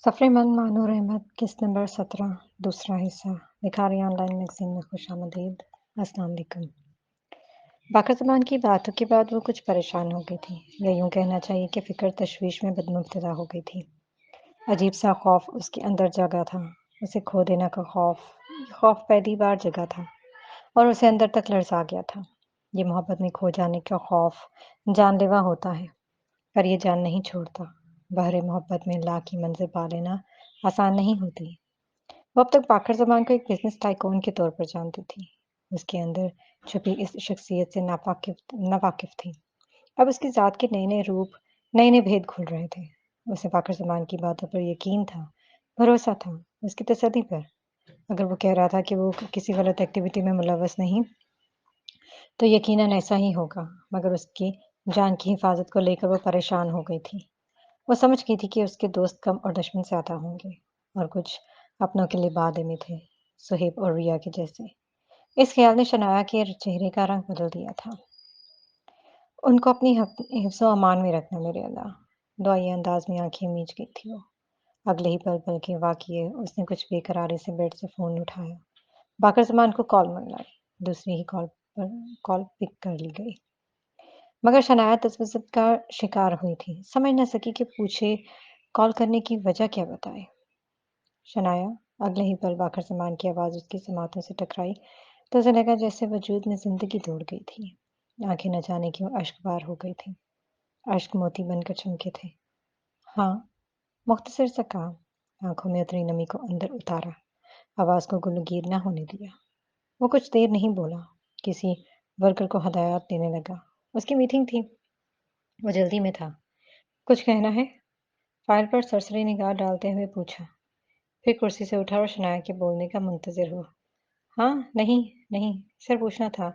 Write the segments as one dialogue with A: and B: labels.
A: सफ़र-ए-मन मानूर अहमद किस्त नंबर 17 दूसरा हिस्सा भिखारी ऑनलाइन मैगज़ीन में खुशामदीद। अस्सलाम वालेकुम। बाकर ज़मान की बातों के बाद वो कुछ परेशान हो गई थी, या यूँ कहना चाहिए कि फ़िक्र तशवीश में बदमुब्तला हो गई थी। अजीब-सा खौफ़ उसके अंदर जगा था, उसे खो देने का खौफ़। ये खौफ़ पहली बार जगा था और उसे अंदर तक लरज़ा गया था। ये मोहब्बत में खो जाने का खौफ़ जानलेवा होता है, पर ये जान नहीं छोड़ता। बहरे मोहब्बत में ला की मंज़िल पा लेना आसान नहीं होती। वो अब तक बाकर ज़मान को एक बिज़नेस टाइकून के तौर पर जानती थी। उसके अंदर छुपी इस शख्सियत से नावाकिफ़ थी। अब उसकी ज़ात के नए-नए रूप, नए-नए भेद खुल रहे थे। उसे बाकर ज़मान की बातों पर यकीन था, भरोसा था, उसकी तसल्ली पर। अगर वो कह रहा था कि वो किसी गलत एक्टिविटी में मुलव्वस नहीं, तो यकीनन ऐसा ही होगा। मगर उसकी जान की हिफाज़त को लेकर वो परेशान हो गई थी। वो समझ गई थी कि उसके दोस्त कम और दुश्मन ज़्यादा होंगे, और कुछ अपनों के लिए बादे में थे, सुहेब और रिया के जैसे। इस ख्याल ने शनाया के चेहरे का रंग बदल दिया था। उनको अपनी हिफ्ज़ो अमान में रखना मेरे अल्लाह। दुआई अंदाज में आंखें मीच गई थी वो। अगले ही पल पल के वाक़ये उसने कुछ बेकरारी से बेड से फ़ोन उठाया। बाकर ज़मान को कॉल मंगलाई। दूसरी ही कॉल पिक कर ली गई। मगर शनाया तज़ब्ज़ुब का शिकार हुई थी। समझ न सकी कि पूछे कॉल करने की वजह क्या बताए। शनाया, अगले ही पल बाकर ज़मान की आवाज़ उसकी समातों से टकराई तो उसे लगा जैसे वजूद में ज़िंदगी दौड़ गई थी। आंखें न जाने क्यों अश्कबार हो गई थीं। अश्क मोती बनकर चमके थे। हाँ, मुख्तसर सा कहा। आंखों में उतरी नमी को अंदर उतारा। आवाज़ को गुलगीर न होने दिया। वो कुछ देर नहीं बोला। किसी वर्कर को हदायत देने लगा। उसकी मीटिंग थी। वो जल्दी में था। कुछ कहना है? फाइल पर सरसरी निगाह डालते हुए पूछा। फिर कुर्सी से उठा और शनाया के बोलने का मुंतज़िर हुआ। हाँ, नहीं, नहीं, सिर्फ पूछना था।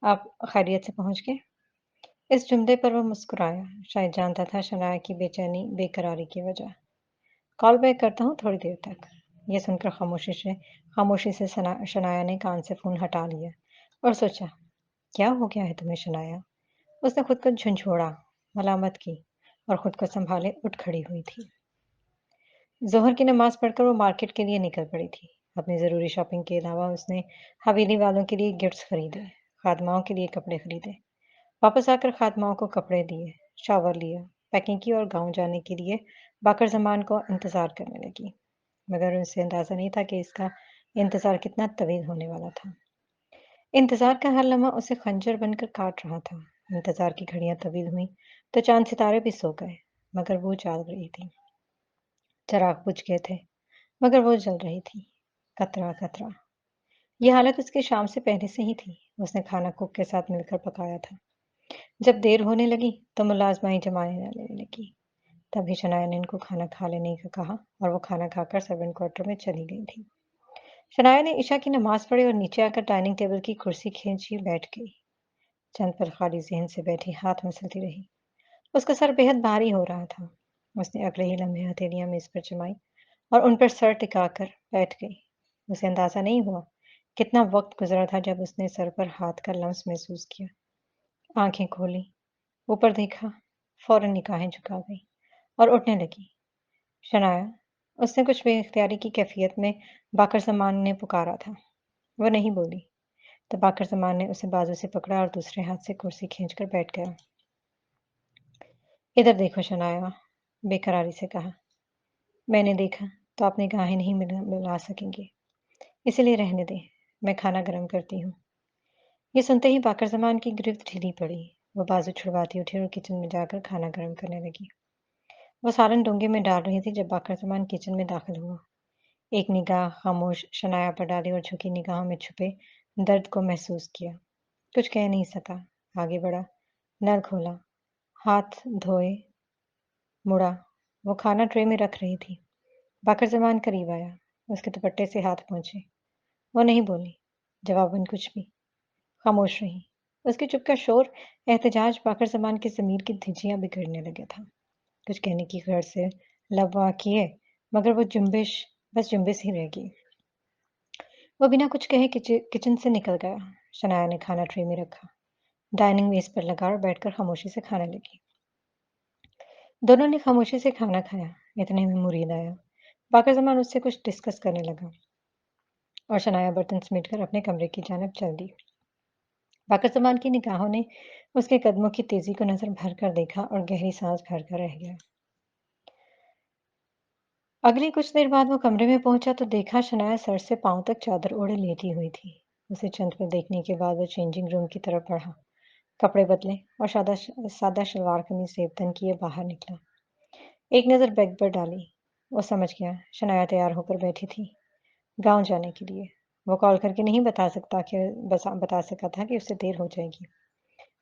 A: आप खैरियत से पहुँच गए? इस जुमले पर वो मुस्कुराया। शायद जानता था शनाया की बेचैनी, बेकरारी की वजह। कॉल बैक करता हूँ थोड़ी देर तक। ये सुनकर खामोशी से शनाया ने कान से फ़ोन हटा लिया और सोचा, क्या हो गया है तुम्हें शनाया? उसने खुद को झंझोड़ा, मलामत की और खुद को सँभाले उठ खड़ी हुई थी। ज़ोहर की नमाज़ पढ़कर वो मार्केट के लिए निकल पड़ी थी। अपनी ज़रूरी शॉपिंग के अलावा उसने हवेली वालों के लिए गिफ्ट्स खरीदे, खादमाओं के लिए कपड़े खरीदे। वापस आकर खादमाओं को कपड़े दिए, शावर लिया, पैकिंग की और गाँव जाने के लिए बाकर ज़मान को इंतज़ार करने लगी। मगर उसे अंदाज़ा नहीं था कि इसका इंतज़ार कितना तवील होने वाला था। इंतज़ार का हर लम्हा उसे खंजर बनकर काट रहा था। इंतज़ार की घड़ियाँ तवील हुईं, तो चाँद सितारे भी सो गए, मगर वो जाग रही थी। चिराग बुझ गए थे, मगर वो जल रही थी, कतरा-कतरा। ये हालत उसकी शाम से पहले से ही थी। उसने खाना कुक के साथ मिलकर पकाया था। जब देर होने लगी, तो मुलाज़माई जमाने लेने लगी। तभी शनाया ने इनको खाना खा लेने का कहा और वो खाना खाकर सर्वेंट क्वार्टर में चली गई थी। शनाया ने इशा की नमाज़ पढ़ी और नीचे आकर डाइनिंग टेबल की कुर्सी खींची बैठ गई। चंद पल खाली ज़हन से बैठी हाथ मसलती रही। उसका सर बेहद भारी हो रहा था। उसने अगले ही लम्हे हथेलियाँ मेज़ पर जमाई और उन पर सर टिकाकर बैठ गई। उसे अंदाज़ा नहीं हुआ कितना वक़्त गुज़रा था जब उसने सर पर हाथ का लम्स महसूस किया। आँखें खोली, ऊपर देखा, फ़ौरन निगाहें झुका गईं और उठने लगी। शनाया, उसने कुछ बेइख्तियारी की कैफ़ियत में बाकर ज़मान ने पुकारा था। वो नहीं बोली, तो बाकर ज़मान ने उसे बाजू से पकड़ा और दूसरे हाथ से कुर्सी खींचकर बैठ गया। इधर देखो शनाया, बेकरारी से कहा। मैंने देखा, तो आप निगाहें नहीं मिला सकेंगे। इसीलिए रहने दें, मैं खाना गर्म करती हूँ। ये सुनते ही बाकर ज़मान की गिरफ्त ढीली पड़ी। वो बाजू छुड़वाती उठी और किचन में जाकर खाना गर्म करने लगी। वो सालन डोंगे में डाल रही थी जब बाकर ज़मान किचन में दाखिल हुआ। एक निगाह खामोश शनाया पर डाली और झुकी निगाहों में छुपे दर्द को महसूस किया। कुछ कह नहीं सका। आगे बढ़ा, नल खोला, हाथ धोए, मुड़ा। वो खाना ट्रे में रख रही थी। बाकर ज़मान करीब आया। उसके दुपट्टे से हाथ पहुँचे। वो नहीं बोली, जवाबन कुछ भी। खामोश रही। उसके चुप का शोर एहतजाज बाकर ज़मान की ज़मीर की धज्जियाँ बिगड़ने लगा था। कुछ कहने की गरज से लब वाँ किए, मगर वो बस जुम्बिश ही रह गई। वो बिना कुछ कहे किचन से निकल गया। शनाया ने खाना ट्रे में रखा, डाइनिंग मेज़ पर लगा और बैठकर खामोशी से खाने लगी। दोनों ने खामोशी से खाना खाया। इतने में मुरीद आया। बाकर ज़मान उससे कुछ डिस्कस करने लगा और शनाया बर्तन समेटकर अपने कमरे की जानिब चल दी। बाकर ज़मान की निगाहों ने उसके कदमों की तेज़ी को नज़र भर कर देखा और गहरी सांस भरकर रह गया। अगली कुछ देर बाद वो कमरे में पहुंचा तो देखा शनाया सर से पांव तक चादर ओढ़े लेटी हुई थी। उसे चंद पल देखने के बाद वो चेंजिंग रूम की तरफ बढ़ा, कपड़े बदले और सादा सादा शलवार कमीज सेबतन किए बाहर निकला। एक नज़र बैग पर डाली। वो समझ गया शनाया तैयार होकर बैठी थी गांव जाने के लिए। वो कॉल करके नहीं बता सका था कि उससे देर हो जाएगी।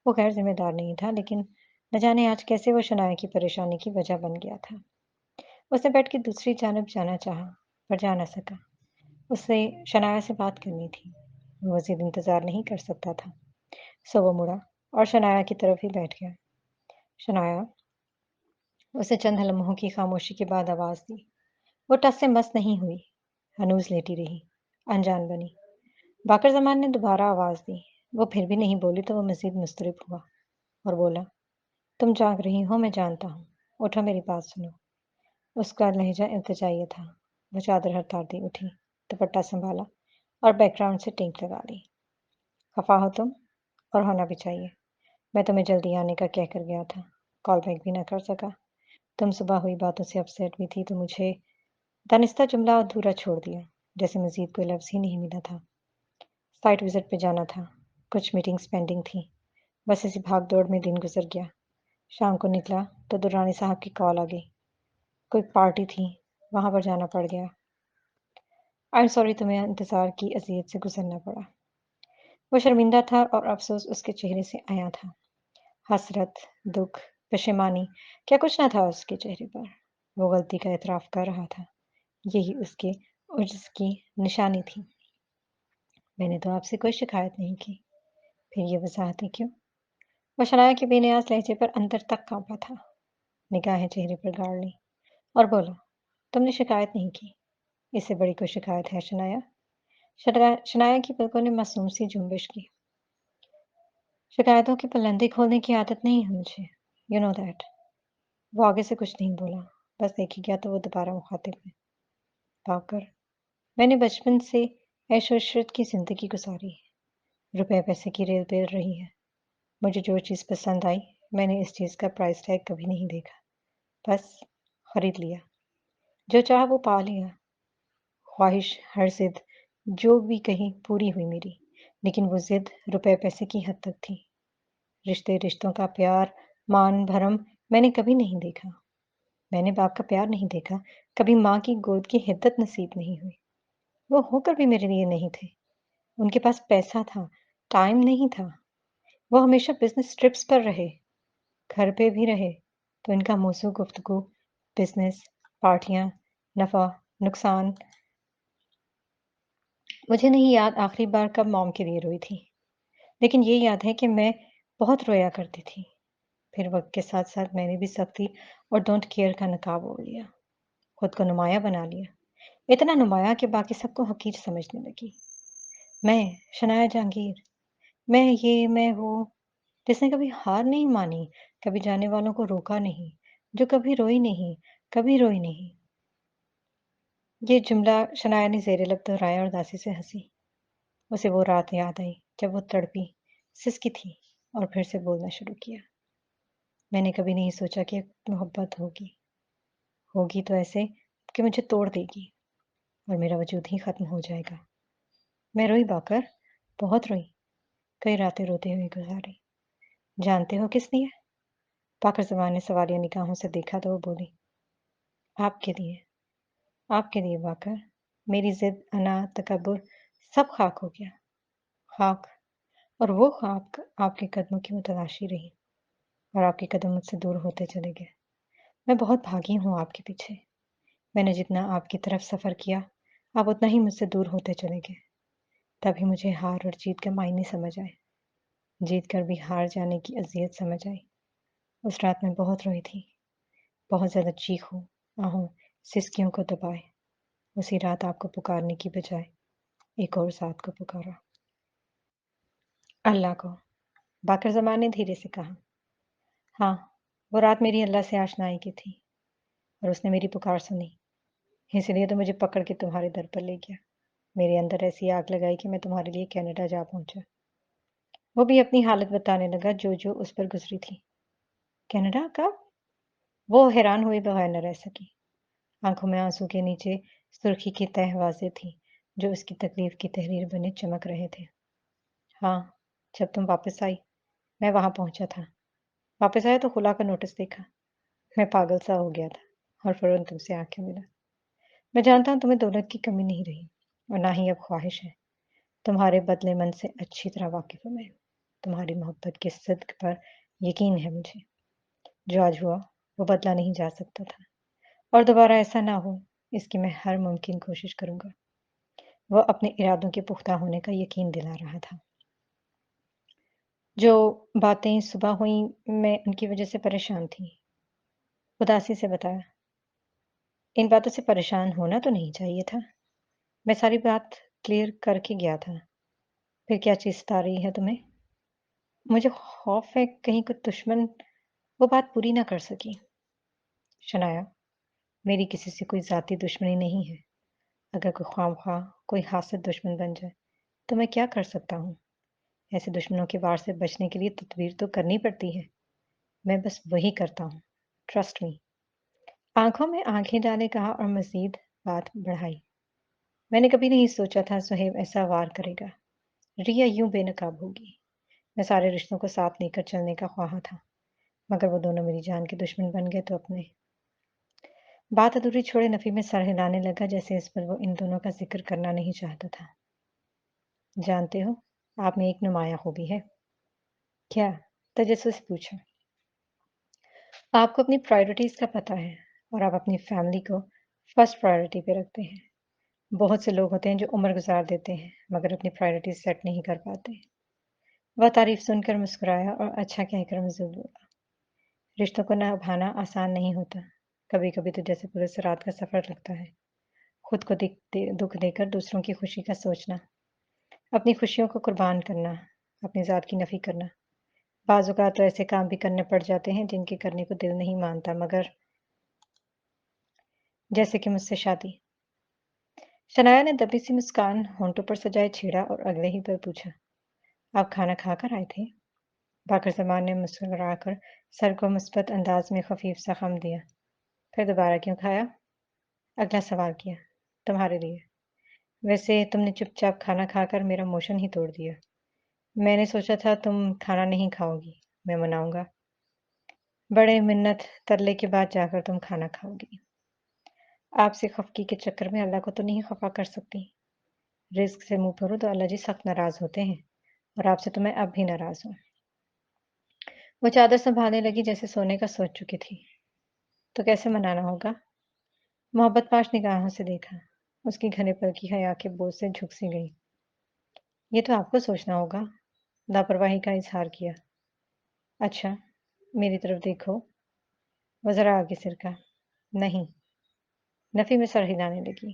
A: वो गैर जिम्मेदार नहीं था, लेकिन न जाने आज कैसे वो शनाया की परेशानी की वजह बन गया था। उसने बेड की दूसरी जानब जाना चाहा, पर जा न सका। उसे शनाया से बात करनी थी। वो मज़ीद इंतज़ार नहीं कर सकता था। सो वो मुड़ा और शनाया की तरफ ही बैठ गया। शनाया, उसे चंद लम्हों की खामोशी के बाद आवाज़ दी। वो टस से मस नहीं हुई, हनूज़ लेटी रही, अनजान बनी। बाकर ज़मान ने दोबारा आवाज़ दी। वो फिर भी नहीं बोली तो वो मज़ीद मुस्तरब हुआ और बोला, तुम जाग रही हो, मैं जानता हूँ। उठो, मेरी बात सुनो। उसका लहजा इल्तिजाई था। वो चादर हटाती उठी, दुपट्टा संभाला और बैकग्राउंड से टेप लगा ली। खफा हो तुम? और होना भी चाहिए। मैं तुम्हें जल्दी आने का कह कर गया था, कॉल बैक भी ना कर सका। तुम सुबह हुई बातों से अपसेट भी थी तो मुझे दानिस्ता जुमला अधूरा छोड़ दिया, जैसे मजीद कोई लफ्ज़ ही नहीं मिला था। साइट विजिट पे जाना था, कुछ मीटिंग्स पेंडिंग थी। बस इसी भाग दौड़ में दिन गुजर गया। शाम को निकला तो दुर्रानी साहब की कॉल आ गई। कोई पार्टी थी, वहां पर जाना पड़ गया। आई एम सॉरी तुम्हें इंतज़ार की अज़ियत से गुजरना पड़ा। वो शर्मिंदा था और अफसोस उसके चेहरे से आया था। हसरत, दुख, पशेमानी, क्या कुछ न था उसके चेहरे पर। वो गलती का एतराफ़ कर रहा था। यही उसके उज्र की निशानी थी। मैंने तो आपसे कोई शिकायत नहीं की, फिर ये वजाहतें क्यों? वो शनाया के बेनियाज लहजे पर अंदर तक कांपा था। निगाहें चेहरे पर गाड़ ली और बोला, तुमने शिकायत नहीं की। इससे बड़ी कोई शिकायत है शनाया? शनाया की पलकों ने मासूम सी जुम्बिश की। शिकायतों के पलंदे खोलने की आदत नहीं है मुझे, यू नो दैट। वो आगे से कुछ नहीं बोला, बस देखी गया तो वो दोबारा मुखातिब में, पाकर मैंने बचपन से ऐश और इशरत की जिंदगी गुजारी है। रुपए पैसे की रेल बेल रही है। मुझे जो चीज़ पसंद आई, मैंने इस चीज़ का प्राइस टैग कभी नहीं देखा, बस खरीद लिया। जो चाहा वो पा लिया। ख्वाहिश, हर जिद जो भी कही पूरी हुई मेरी, लेकिन वो जिद रुपए पैसे की हद तक थी। रिश्तों का प्यार, मान भरम मैंने कभी नहीं देखा। मैंने बाप का प्यार नहीं देखा, कभी माँ की गोद की हिद्दत नसीब नहीं हुई। वो होकर भी मेरे लिए नहीं थे। उनके पास पैसा था, टाइम नहीं था। वो हमेशा बिजनेस ट्रिप्स पर रहे, घर पे भी रहे, तो इनका मौज़ू गुफ्तगू बिजनेस, पार्टियां, नफा, नुकसान। मुझे नहीं याद आखिरी बार कब मॉम के लिए रोई थी, लेकिन ये याद है कि मैं बहुत रोया करती थी। फिर वक्त के साथ साथ मैंने भी सख्ती और डोंट केयर का नकाब ओढ़ लिया, खुद को नुमाया बना लिया। इतना नुमाया कि बाकी सबको हकीर समझने लगी। मैं, शनाया जहांगीर, मैं वो, जिसने कभी हार नहीं मानी, कभी जाने वालों को रोका नहीं, जो कभी रोई नहीं, कभी रोई नहीं। ये जुमला शनाया ने ज़ेरे लब दोहराया और दासी से हंसी। उसे वो रात याद आई जब वो तड़पी, सिसकी थी और फिर से बोलना शुरू किया। मैंने कभी नहीं सोचा कि मोहब्बत होगी, होगी तो ऐसे कि मुझे तोड़ देगी और मेरा वजूद ही खत्म हो जाएगा। मैं रोई बाकर, बहुत रोई, कई रातें रोते हुए गुजारी। जानते हो किस लिए? बाकर जमान ने सवालिया निगाहों से देखा तो वो बोली, आपके लिए, आपके लिए बाकर। मेरी जिद, अना, तकब्बुर सब खाक हो गया, खाक। और वो खाक आपके कदमों की मुतलाशी रही और आपके कदम मुझसे दूर होते चले गए। मैं बहुत भागी हूँ आपके पीछे। मैंने जितना आपकी तरफ सफ़र किया, आप उतना ही मुझसे दूर होते चले गए। तभी मुझे हार और जीत के मायने समझ आए। जीत कर भी हार जाने की अज़ियत समझ आई। उस रात मैं बहुत रोई थी, बहुत ज़्यादा चीखों, आहों, सिसकियों को दबाए। उसी रात आपको पुकारने की बजाय एक और ज़ात को पुकारा, अल्लाह को। बाकर ज़मान ने धीरे से कहा, हाँ, वो रात मेरी अल्लाह से आशनाई की थी और उसने मेरी पुकार सुनी। اسی لیے تو مجھے پکڑ کے تمہارے در پر لے گیا، میرے اندر ایسی آگ لگائی کہ میں تمہارے لیے کینیڈا جا پہنچا۔ وہ بھی اپنی حالت بتانے لگا جو جو اس پر گزری تھی۔ کینیڈا کب؟ وہ حیران ہوئے بغیر نہ رہ سکی۔ آنکھوں میں آنسو کے نیچے سرخی کی تہ واضح تھی جو اس کی تکلیف کی تحریر بنے چمک رہے تھے۔ ہاں، جب تم واپس آئی میں وہاں پہنچا تھا۔ واپس آیا تو خلا کا نوٹس دیکھا، میں پاگل سا ہو گیا تھا اور فوراً تم سے آنکھیں ملا۔ میں جانتا ہوں تمہیں دولت کی کمی نہیں رہی اور نہ ہی اب خواہش ہے، تمہارے بدلے من سے اچھی طرح واقف ہوں میں، تمہاری محبت کے صدق پر یقین ہے مجھے۔ جو آج ہوا وہ بدلا نہیں جا سکتا تھا اور دوبارہ ایسا نہ ہو اس کی میں ہر ممکن کوشش کروں گا۔ وہ اپنے ارادوں کے پختہ ہونے کا یقین دلا رہا تھا۔ جو باتیں صبح ہوئیں میں ان کی وجہ سے پریشان تھی، اداسی سے بتایا، ان باتوں سے پریشان ہونا تو نہیں چاہیے تھا، میں ساری بات کلیئر کر کے گیا تھا، پھر کیا چیز ستا رہی ہے تمہیں؟ مجھے خوف ہے کہیں کوئی دشمن وہ بات پوری نہ کر سکی۔ شنایا، میری کسی سے کوئی ذاتی دشمنی نہیں ہے، اگر کوئی خواہ کوئی حاسد دشمن بن جائے تو میں کیا کر سکتا ہوں؟ ایسے دشمنوں کے وار سے بچنے کے لیے تدبیر تو کرنی پڑتی ہے، میں بس وہی کرتا ہوں، ٹرسٹ می۔ آنکھوں میں آنکھیں ڈالے کہا اور مزید بات بڑھائی، میں نے کبھی نہیں سوچا تھا سہیب ایسا وار کرے گا، ریا یوں بے نقاب ہوگی۔ میں سارے رشتوں کو ساتھ لے کر چلنے کا خواہاں تھا، مگر وہ دونوں میری جان کے دشمن بن گئے تو اپنے بات ادھوری چھوڑے نفی میں سر ہلانے لگا جیسے اس پر وہ ان دونوں کا ذکر کرنا نہیں چاہتا تھا۔ جانتے ہو آپ میں ایک نمایاں خوبی ہے۔ کیا؟ تجسس پوچھا۔ آپ کو اپنی پرائرٹیز کا پتہ ہے اور آپ اپنی فیملی کو فرسٹ پرائرٹی پہ رکھتے ہیں۔ بہت سے لوگ ہوتے ہیں جو عمر گزار دیتے ہیں مگر اپنی پرائرٹیز سیٹ نہیں کر پاتے۔ وہ تعریف سن کر مسکرایا اور اچھا کہہ کر مزید بولا، رشتوں کو نبھانا آسان نہیں ہوتا، کبھی کبھی تو جیسے پورے رات کا سفر لگتا ہے، خود کو دکھ دے کر دوسروں کی خوشی کا سوچنا، اپنی خوشیوں کو قربان کرنا، اپنی ذات کی نفی کرنا۔ بعض اوقات تو ایسے کام بھی کرنے پڑ جاتے ہیں جن کے کرنے کو دل نہیں مانتا، مگر جیسے کہ مجھ سے شادی۔ شنایا نے دبی سی مسکان ہونٹوں پر سجائے چھیڑا اور اگلے ہی پر پوچھا، آپ کھانا کھا کر آئے تھے؟ باقر زمان نے مسکرا کر سر کو مثبت انداز میں خفیف سا خم دیا، پھر دوبارہ کیوں کھایا؟ اگلا سوال کیا، تمہارے لیے۔ ویسے تم نے چپ چاپ کھانا کھا کر میرا موشن ہی توڑ دیا، میں نے سوچا تھا تم کھانا نہیں کھاؤ گی، میں مناؤں گا، بڑے منت ترلے کے بعد جا کر تم کھانا کھاؤ گی۔ آپ سے خفگی کے چکر میں اللہ کو تو نہیں خفا کر سکتی، رزق سے منہ بھرو تو اللہ جی سخت ناراض ہوتے ہیں اور آپ سے تو میں اب بھی ناراض ہوں۔ وہ چادر سنبھالنے لگی جیسے سونے کا سوچ چکی تھی۔ تو کیسے منانا ہوگا؟ محبت پاش نگاہوں سے دیکھا، اس کی گھنے پر کی حیا کے بوجھ سے جھک سی گئی۔ یہ تو آپ کو سوچنا ہوگا، لاپرواہی کا اظہار کیا۔ اچھا میری طرف دیکھو، وہ ذرا آگے سرکا، نہیں، نفی میں سر ہلانے لگی۔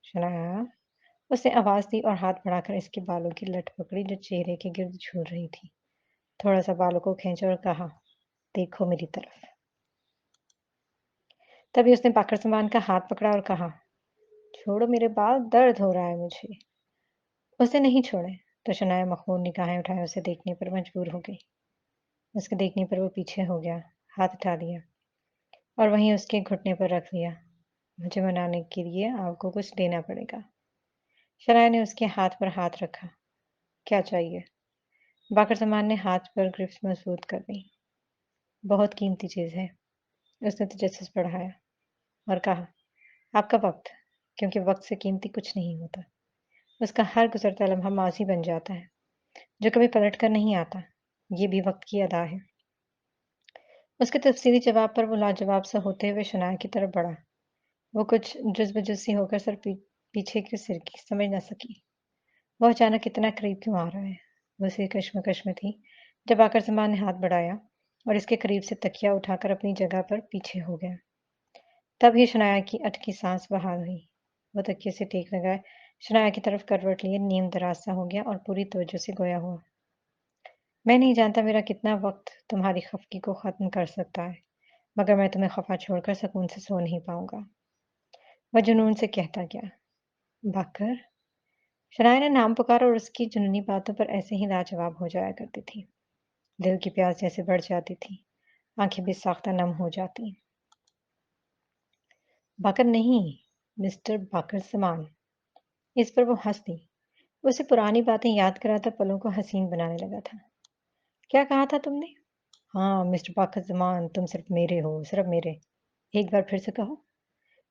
A: شنایا، اس نے آواز دی اور ہاتھ بڑھا کر اس کے بالوں کی لٹ پکڑی جو چہرے کے گرد جھول رہی تھی، تھوڑا سا بالوں کو کھینچا اور کہا، دیکھو میری طرف۔ تبھی اس نے باقر سمان کا ہاتھ پکڑا اور کہا، چھوڑو میرے بال، درد ہو رہا ہے مجھے۔ اسے نہیں چھوڑے تو شنایا مخمور نگاہیں اٹھائے اسے دیکھنے پر مجبور ہو گئی۔ اس کے دیکھنے پر وہ پیچھے ہو گیا، ہاتھ اٹھا لیا اور وہیں اس کے گھٹنے پر رکھ لیا۔ مجھے منانے کے لیے آپ کو کچھ دینا پڑے گا۔ شنایا نے اس کے ہاتھ پر ہاتھ رکھا، کیا چاہیے؟ باقر زمان نے ہاتھ پر گرفت مضبوط کر دی، بہت قیمتی چیز ہے۔ اس نے تجسس بڑھایا اور کہا، آپ کا وقت، کیونکہ وقت سے قیمتی کچھ نہیں ہوتا، اس کا ہر گزرتا لمحہ ماضی بن جاتا ہے جو کبھی پلٹ کر نہیں آتا، یہ بھی وقت کی ادا ہے۔ اس کے تفصیلی جواب پر وہ لاجواب سا ہوتے ہوئے شنایا کی طرف بڑھا، وہ کچھ جز بجز سی ہو کر سر پیچھے کی سرکی، سمجھ نہ سکی وہ اچانک اتنا قریب کیوں آ رہا ہے۔ وہ اسی کشمکش میں تھی جب باقر زمان نے ہاتھ بڑھایا اور اس کے قریب سے تکیا اٹھا کر اپنی جگہ پر پیچھے ہو گیا۔ تب ہی شنایا کی اٹکی سانس بحال ہوئی، وہ تکیے سے ٹیک لگائے شنایا کی طرف کروٹ لیے نیم دراز سا ہو گیا اور پوری توجہ سے گویا ہوا، میں نہیں جانتا میرا کتنا وقت تمہاری خفگی کو ختم کر سکتا ہے، مگر میں تمہیں خفا چھوڑ کر سکون سے سو نہیں پاؤں گا۔ وہ جنون سے کہتا گیا، باکر۔ شنایا نے نام پکارا اور اس کی جنونی باتوں پر ایسے ہی لاجواب ہو جایا کرتی تھی۔ دل کی پیاس جیسے بڑھ جاتی تھی، آنکھیں بھی ساختہ نم ہو جاتی۔ باکر نہیں، مسٹر باکر زمان۔ اس پر وہ ہنس دی۔ اسے پرانی باتیں یاد کراتا پلوں کو حسین بنانے لگا تھا۔ کیا کہا تھا تم نے؟ ہاں مسٹر باکر زمان، تم صرف میرے ہو، صرف میرے۔ ایک بار پھر سے کہو۔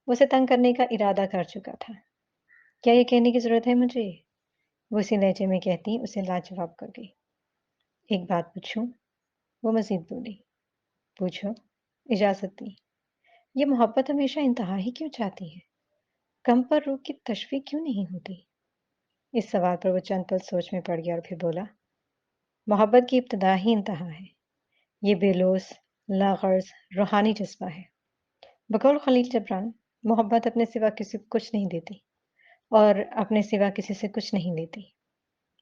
A: اسے تنگ کرنے کا ارادہ کر چکا تھا۔ کیا یہ کہنے کی ضرورت ہے مجھے؟ وہ اسی لہجے میں کہتی اسے لاجواب کر گئی۔ ایک بات پوچھوں؟ وہ مزید بولی۔ پوچھو، اجازت دی۔ یہ محبت ہمیشہ انتہا ہی کیوں چاہتی ہے؟ کم پر روح کی تشفی کیوں نہیں ہوتی؟ اس سوال پر وہ چند پل سوچ میں پڑ گیا اور پھر بولا، محبت کی ابتدا ہی انتہا ہے۔ یہ بے لوث، لاغرض، روحانی جذبہ ہے۔ بقول خلیل جبران، محبت اپنے سوا کسی کو کچھ نہیں دیتی اور اپنے سوا کسی سے کچھ نہیں لیتی۔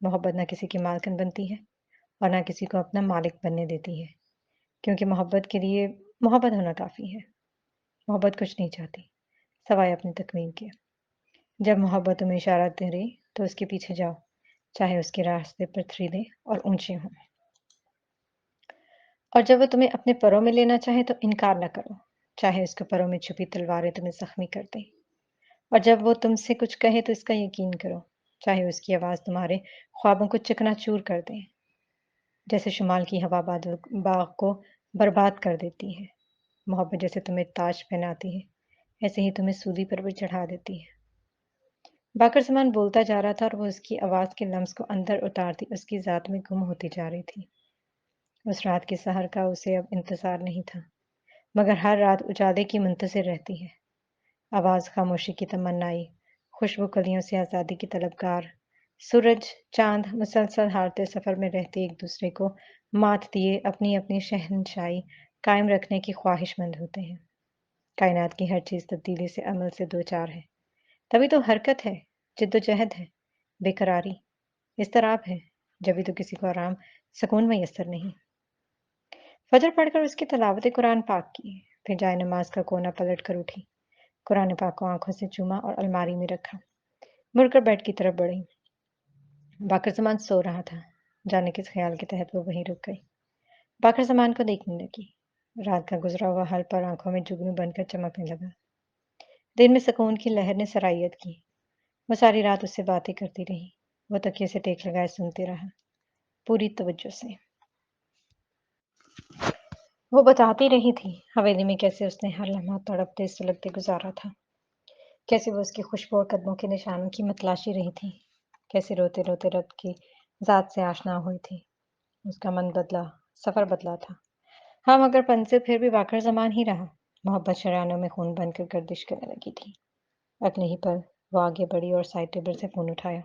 A: محبت نہ کسی کی مالکن بنتی ہے اور نہ کسی کو اپنا مالک بننے دیتی ہے، کیونکہ محبت کے لیے محبت ہونا کافی ہے۔ محبت کچھ نہیں چاہتی سوائے اپنی تکمیل کے۔ جب محبت تمہیں اشارہ کرے تو اس کے پیچھے جاؤ، چاہے اس کے راستے پتھریلے اور اونچے ہوں۔ اور جب وہ تمہیں اپنے پروں میں لینا چاہے تو انکار نہ کرو، چاہے اس کے پروں میں چھپی تلواریں تمہیں زخمی کر دیں۔ اور جب وہ تم سے کچھ کہے تو اس کا یقین کرو، چاہے اس کی آواز تمہارے خوابوں کو چکنا چور کر دے۔ جیسے شمال کی ہوا باغ کو برباد کر دیتی ہے، محبت جیسے تمہیں تاج پہناتی ہے، ایسے ہی تمہیں سولی پر بھی چڑھا دیتی ہے۔ باکر زمان بولتا جا رہا تھا اور وہ اس کی آواز کے لمس کو اندر اتارتی اس کی ذات میں گم ہوتی جا رہی تھی۔ اس رات کے سحر کا اسے اب انتظار نہیں تھا، مگر ہر رات اجالے کی منتظر رہتی ہے۔ آواز خاموشی کی تمنائی، خوشبو کلیوں سے آزادی کی طلبگار، سورج چاند مسلسل ہارتے سفر میں رہتے ایک دوسرے کو مات دیے اپنی اپنی شہنشاہی قائم رکھنے کی خواہش مند ہوتے ہیں۔ کائنات کی ہر چیز تبدیلی سے عمل سے دوچار ہے، تبھی تو حرکت ہے، جد و جہد ہے، بے قراری، اضطراب ہے، جبھی تو کسی کو آرام سکون میسر نہیں۔ فجر پڑھ کر اس کی تلاوت قرآن پاک کی، پھر جائے نماز کا کونا پلٹ کر اٹھی، قرآن پاک کو آنکھوں سے چوما اور الماری میں رکھا، مڑ کر بیڈ کی طرف بڑھی۔ باکر زمان سو رہا تھا، جانے کس خیال کے تحت وہ وہیں رک گئی۔ باکر زمان کو دیکھنے لگی، رات کا گزرا ہوا حل پر آنکھوں میں جگنو بن کر چمکنے لگا۔ دن میں سکون کی لہر نے سرایت کی۔ وہ ساری رات اس سے باتیں کرتی رہی، وہ تکیے سے ٹیک لگائے سنتے رہا، پوری توجہ سے۔ وہ بتاتی رہی تھی حویلی میں کیسے اس نے ہر لمحہ تڑپتے سلگتے گزارا تھا، کیسے وہ اس کی خوشبو اور قدموں کے نشانوں کی متلاشی رہی تھی، کیسے روتے روتے رب کی ذات سے آشنا ہوئی تھی۔ اس کا من بدلا، سفر بدلا تھا، ہاں مگر پنسے پھر بھی باکر زمان ہی رہا۔ محبت شریانوں میں خون بن کر گردش کرنے لگی تھی۔ اگلے ہی پل وہ آگے بڑھی اور سائڈ ٹیبل سے فون اٹھایا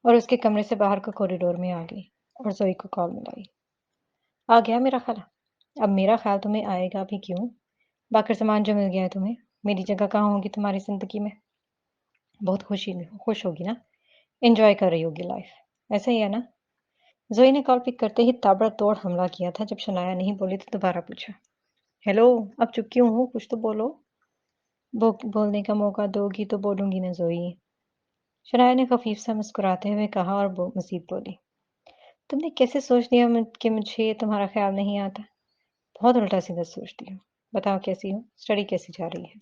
A: اور اس کے کمرے سے باہر کو کوریڈور میں آ گئی اور زوئی کو کال ملائی۔ آ گیا میرا خالہ؟ اب میرا خیال تمہیں آئے گا بھی کیوں؟ باکر زمان جو مل گیا ہے تمہیں، میری جگہ کہاں ہوگی تمہاری زندگی میں؟ بہت خوش ہوگی نا، انجوائے کر رہی ہوگی لائف، ایسا ہی ہے نا؟ زوئی نے کال پک کرتے ہی تابڑ توڑ حملہ کیا تھا۔ جب شنایا نہیں بولی تو دوبارہ پوچھا، ہیلو، اب چپ کیوں ہو؟ کچھ تو بولو۔ بولنے کا موقع دو گی تو بولوں گی نا زوئی۔ شنایا نے خفیف سا مسکراتے ہوئے کہا اور مزید بولی، تم نے کیسے سوچ لیا کہ مجھے تمہارا خیال نہیں آتا؟ بہت الٹا سیدھا سوچتی ہوں۔ بتاؤ کیسی ہو، اسٹڈی کیسی جا رہی ہے؟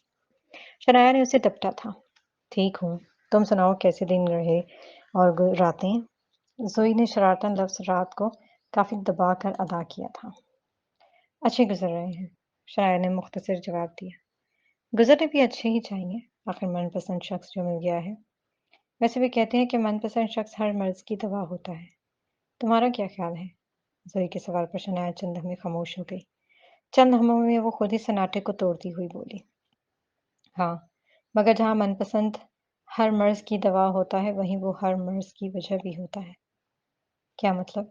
A: شنایا نے اسے دپٹا تھا۔ ٹھیک ہوں، تم سناؤ کیسے دن رہے اور راتیں؟ زوئی نے شرارتاً لفظ رات کو کافی دبا کر ادا کیا تھا۔ اچھے گزر رہے ہیں، شنایا نے مختصر جواب دیا۔ گزرنے بھی اچھے ہی چاہیے، آخر من پسند شخص جو مل گیا ہے۔ ویسے بھی کہتے ہیں کہ من پسند شخص ہر مرض کی دوا ہوتا ہے، تمہارا کیا خیال ہے؟ زوئی کے سوال پر شنایا چند لمحے خاموش ہو گئی۔ چند لمحوں میں وہ خود ہی سناٹے کو توڑتی ہوئی بولی، ہاں مگر جہاں من پسند ہر مرض کی دوا ہوتا ہے وہیں وہ ہر مرض کی وجہ بھی ہوتا ہے۔ کیا مطلب؟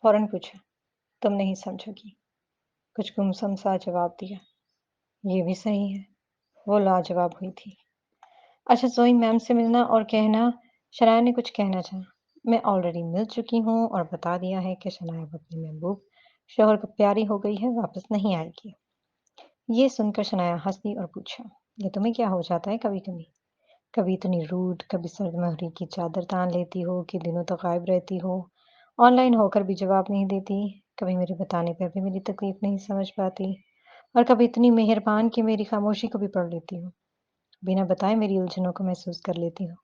A: فوراً پوچھا۔ تم نہیں سمجھو گی، کچھ گمسم سا جواب دیا۔ یہ بھی صحیح ہے، وہ لاجواب ہوئی تھی۔ اچھا زوئی میم سے ملنا اور کہنا شنایا نے کچھ کہنا چاہا۔ میں آلریڈی مل چکی ہوں اور بتا دیا ہے کہ شنایا اپنے محبوب شوہر کو پیاری ہو گئی ہے، واپس نہیں آئے گی۔ یہ سن کر شنایا ہنس دی اور پوچھا، ये तुम्हें क्या हो जाता है कभी-कभी? कभी इतनी रूड, कभी सर्द महरी की चादर तान लेती हो कि दिनों तक गायब रहती हो। ऑनलाइन होकर भी जवाब नहीं देती, कभी मेरे बताने पे भी मेरी तकलीफ नहीं समझ पाती और कभी इतनी मेहरबान कि मेरी खामोशी को भी पढ़ लेती हो। बिना बताए मेरी उलझनों को महसूस कर लेती हो।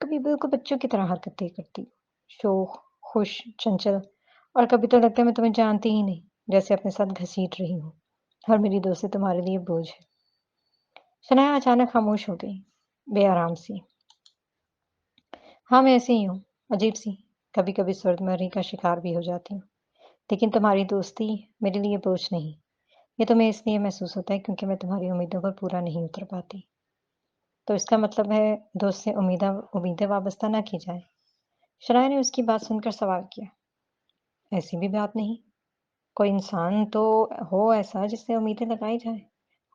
A: कभी बिल्कुल बच्चों की तरह हरकतें करती हो, शोख, खुश, चंचल और कभी तो लगता है मैं तुम्हें जानती ही नहीं, जैसे अपने साथ घसीट रही हूँ और मेरी दोस्ती तुम्हारे लिए बोझ है। शनाया अचानक खामोश हो गई, बेआराम सी। हाँ, मैं ऐसे ही हूँ, अजीब-सी। कभी-कभी सर्दमर्री का शिकार भी हो जाती हूँ। लेकिन तुम्हारी दोस्ती मेरे लिए बोझ नहीं। ये तुम्हें इसलिए महसूस होता है क्योंकि मैं तुम्हारी उम्मीदों पर पूरा नहीं उतर पाती। तो इसका मतलब है दोस्त से उम्मीदें वाबस्ता ना की जाएँ। शनाया ने उसकी बात सुनकर सवाल किया। ऐसी भी बात नहीं। कोई इंसान तो हो ऐसा जिससे उम्मीदें लगाई जाएँ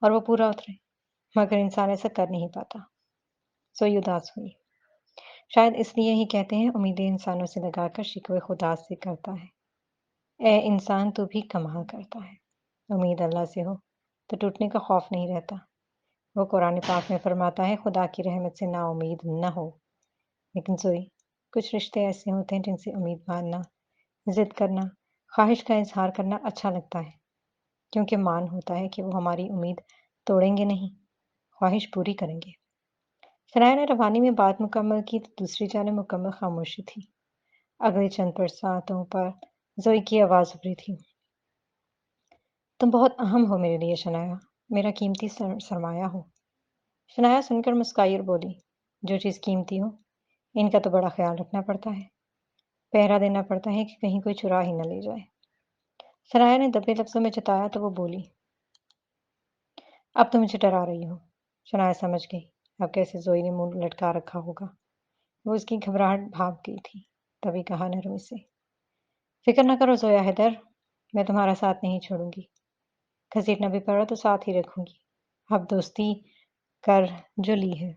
A: और वो पूरा उतरे, मगर इंसान ऐसा कर नहीं पाता। सोई उदास हुई। शायद इसलिए ही कहते हैं उम्मीदें इंसानों से लगाकर शिकवे खुदा से करता है। ए इंसान तू भी कमाल करता है। उम्मीद अल्लाह से हो तो टूटने का खौफ नहीं रहता। वो कुरान पाक में फरमाता है खुदा की रहमत से नाउम्मीद न हो। लेकिन सोई कुछ रिश्ते ऐसे होते हैं जिनसे उम्मीद बांधना, जिद करना, ख्वाहिश का इजहार करना अच्छा लगता है क्योंकि मान होता है कि वो हमारी उम्मीद तोड़ेंगे नहीं, ख्वाहिश पूरी करेंगे। शनाया ने रवानी में बात मुकम्मल की तो दूसरी जानिब मुकम्मल खामोशी थी। अगले चंद बरसातों पर ज़ोई की आवाज़ उभरी थी। तुम बहुत अहम हो मेरे लिए शनाया, मेरा कीमती सरमाया हो। शनाया सुनकर मुस्काई और बोली, जो चीज़ कीमती हो, इनका तो बड़ा ख्याल रखना पड़ता है। पहरा देना पड़ता है कि कहीं कोई चुरा ही न ले जाए। शनाया ने दबे लफ्ज़ों में जताया तो वो बोली, अब तो मुझे डरा रही हो। शनाया समझ गई, अब कैसे ज़ोई ने मुंह लटका रखा होगा। वो उसकी घबराहट भाग गई थी। तभी कहा नरमी से, फिक्र न करो ज़ोया हैदर, मैं तुम्हारा साथ नहीं छोड़ूंगी। घसीटना भी पड़ा तो साथ ही रखूंगी। अब दोस्ती कर जो ली है।